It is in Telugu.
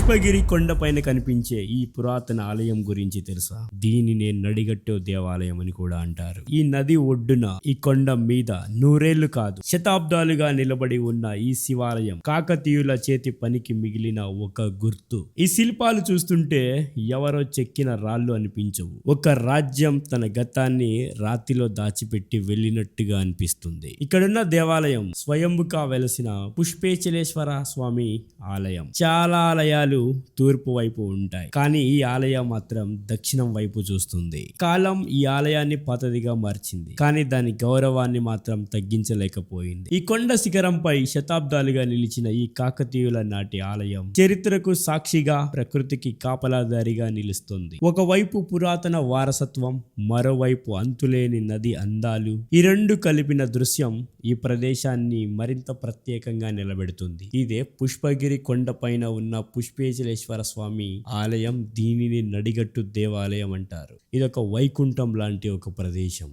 పుష్పగిరి కొండపైన కనిపించే ఈ పురాతన ఆలయం గురించి తెలుసా? దీనినే నడిగట్టు దేవాలయం అని కూడా అంటారు. ఈ నది ఒడ్డున ఈ కొండ మీద నూరేళ్లు కాదు శతాబ్దాలుగా నిలబడి ఉన్న ఈ శివాలయం కాకతీయుల చేతి పనికి మిగిలిన ఒక గుర్తు. ఈ శిల్పాలు చూస్తుంటే ఎవరో చెక్కిన రాళ్ళు అనిపించవు. ఒక రాజ్యం తన గతాన్ని రాతిలో దాచిపెట్టి వెళ్ళినట్టుగా అనిపిస్తుంది. ఇక్కడున్న దేవాలయం స్వయంభుగా వెలసిన పుష్పేచలేశ్వర స్వామి ఆలయం. చాలా ఆలయాలు తూర్పు వైపు ఉంటాయి, కానీ ఈ ఆలయం మాత్రం దక్షిణం వైపు చూస్తుంది. కాలం ఈ ఆలయాన్ని పాతదిగా మార్చింది, కానీ దాని గౌరవాన్ని మాత్రం తగ్గించలేకపోయింది. ఈ కొండ శిఖరంపై శతాబ్దాలుగా నిలిచిన ఈ కాకతీయుల నాటి ఆలయం చరిత్రకు సాక్షిగా, ప్రకృతికి కాపలాదారిగా నిలుస్తుంది. ఒకవైపు పురాతన వారసత్వం, మరోవైపు అంతులేని నది అందాలు. ఈ రెండు కలిపిన దృశ్యం ఈ ప్రదేశాన్ని మరింత ప్రత్యేకంగా నిలబెడుతుంది. ఇదే పుష్పగిరి కొండపైన ఉన్న పుష్పేచలేశ్వర స్వామి ఆలయం. దీనిని నడిగట్టు దేవాలయం అంటారు. ఇదొక వైకుంఠం లాంటి ఒక ప్రదేశం.